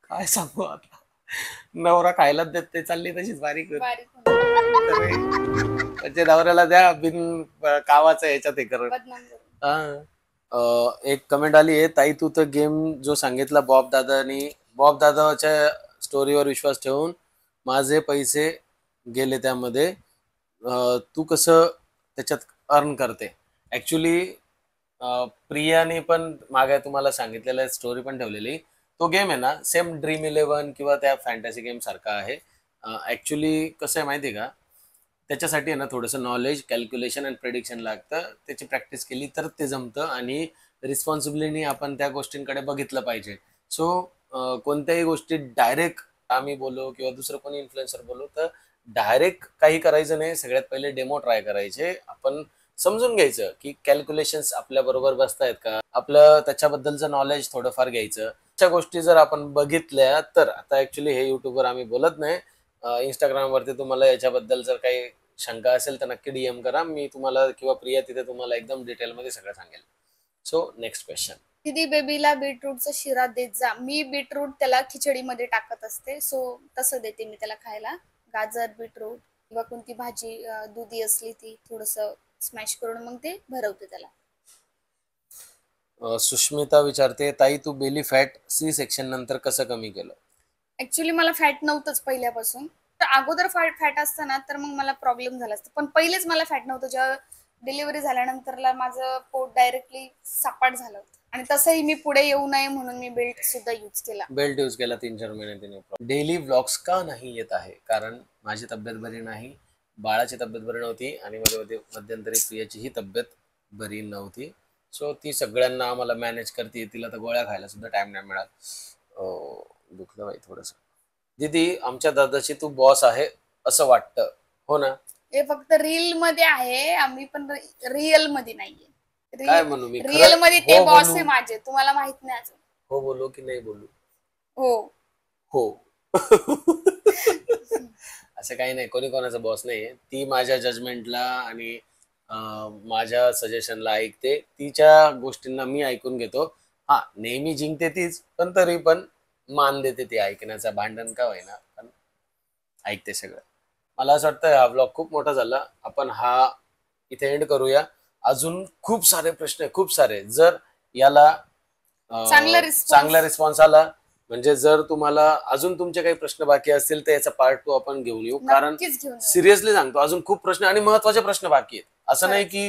काय सांगू आता, नवरा खायलाच देत ते, चालली तशीच बारीक होत. बारीक होऊन अरे, म्हणजे नवऱ्याला द्या बिन कावाचं ह्याच्यात हे करत. बदनाम करून. एक कमेंट आली आहे, ताई तू तर गेम जो सांगितला बॉब दादाच्या स्टोरीवर विश्वास ठेवून माझे पैसे गेले त्यामध्ये, तू कसं त्याच्यात अर्न करते? ऍक्च्युली प्रियाने पण मागे तुम्हाला सांगितलेलं स्टोरी पण ठेवलेली. तो गेम आहे ना सेम ड्रीम 11 किंवा त्या फॅन्टसी गेम सारखा आहे. ऍक्च्युली कसं आहे माहिती आहे का, त्याच्यासाठी आहे ना थोडंसं नॉलेज, कॅल्क्युलेशन अँड प्रेडिक्शन लागतं. त्याची प्रॅक्टिस केली तर ते जमतं आणि रिस्पॉन्सिबिलिटी आपण त्या गोष्टींकडे बघितलं पाहिजे. सो कोणत्याही गोष्टी डायरेक्ट आम्ही बोलू किंवा दुसरं कोणी इन्फ्लुएन्सर बोलू तर डायरेक्ट काही करायचं नाही. सगळ्यात पहिले डेमो ट्राय करायचे. आपण समजून घ्यायचं की कॅल्क्युलेशन्स आपल्या बरोबर बसतायत का, आपलं त्याच्याबद्दलचं नॉलेज थोडंफार घ्यायचं. अशा गोष्टी जर आपण बघितल्या तर, आता ऍक्च्युली हे युट्यूबवर आम्ही बोलत नाही, इंस्टाग्रामवरती तुम्हाला याच्याबद्दल जर काही शंका असेल तर नक्की DM करा. मी तुम्हाला किंवा प्रिया तिथे तुम्हाला एकदम डिटेलमध्ये सगळं सांगेल. So next question. दीदी बेबीला बीटरूटचा शिरा देत जा. मी बीटरूट त्याला खिचडीमध्ये टाकत असते, सो तसं देते मी त्याला खायला. गाजर, बीटरूट किंवा कोणती भाजी दुधी असली ती थोडस स्मॅश करून मग ते भरवते त्याला. सुष्मिता विचारते, ताई तू बेली फॅट C-सेक्शन नंतर कसं कमी केलं? ऍक्च्युली मला फॅट नव्हतंच पहिल्यापासून. तर अगोदर फॅट असताना तर मग मला प्रॉब्लेम झाला असता, पण पहिलेच मला फॅट नव्हतं. जेव्हा डिलिव्हरी झाल्यानंतरला माझं पोट डायरेक्टली सपाट झालं होतं. आणि तसंही मी पुढे येऊ नये म्हणून मी बेल्ट सुद्धा यूज केला. बेल्ट यूज केला 3-4 महिने. डेली व्लॉग्स का नाही येत आहे? कारण माझी तब्येत बरी नाही, बाळाची तब्येत बरी नव्हती आणि मध्यंतरी प्रियाचीही तब्येत बरी नव्हती. सो ती सगळ्यांना आम्हाला मॅनेज करते. तिला तर गोळ्या खायला सुद्धा टाइम नाही मिळाला. दुखलं बाई थोडंसं. दीदी आमच्या दादाची तू बॉस आहे असं वाटतं, हो ना? हे फक्त रील मध्ये आहे, आम्ही पण रिअल मध्ये नाहीये. काय म्हणू मी? रिअल खरं मध्ये ते हो बॉस बोलू? आहे माझे, तुम्हाला माहित नाही अजून. हो बोलू की नाही बोलू? हो. हो. असं काही नाही, कोणी कोणाचा बॉस नाहीये. ती माझ्या जजमेंटला आणि माझ्या सजेशनला ऐकते, तिच्या गोष्टींना मी ऐकून घेतो. हा, नेहमी जिंकते तीच, पण तरी पण मान देते ती ऐकण्याचा, भांडण का होईना पण ऐकते सगळं. मला असं वाटतं हा ब्लॉग खूप मोठा झाला, आपण हा इथे एंड करूया. अजून खूप सारे प्रश्न आहे, खूप सारे. जर याला चांगला response. चांगला रिस्पॉन्स आला, म्हणजे जर तुम्हाला अजून तुमचे काही प्रश्न बाकी असतील तर याचा पार्ट 2 आपण घेऊन येऊ. कारण नक्कीच घेऊन येऊ. सिरियसली सांगतो, अजून खूप प्रश्न आणि महत्वाचे प्रश्न बाकी आहेत. असं नाही की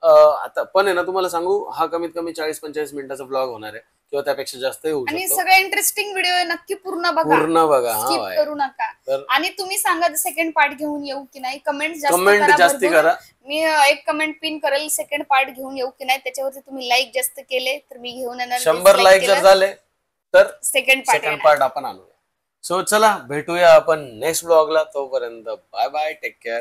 आता पण आहे ना, तुम्हाला सांगू, हा कमीत कमी 40-45 मिनिटाचा ब्लॉग होणार आहे किंवा त्यापेक्षा जास्तही होऊ आणि शकतो. सगळे इंटरेस्टिंग व्हिडिओ आहे, नक्की पूर्ण बघा, पूर्ण बघा. हा स्किप बाय. करू नका. तर आणि तुम्ही सांगा सेकंड पार्ट घेऊन येऊ की नाही, कमेंट कमेंट जास्ती भरपूर. करा. मी एक कमेंट पिन करेल, सेकंड पार्ट घेऊन येऊ की नाही. त्याच्यावरती तुम्ही लाईक जास्त केले तर मी घेऊन येणार. 100 लाईक जर झाले तर सेकंड सेकंड पार्ट आपण आणूया. सो चला, भेटूया आपण नेक्स्ट ब्लॉगला. तोपर्यंत बाय बाय, टेक केअर.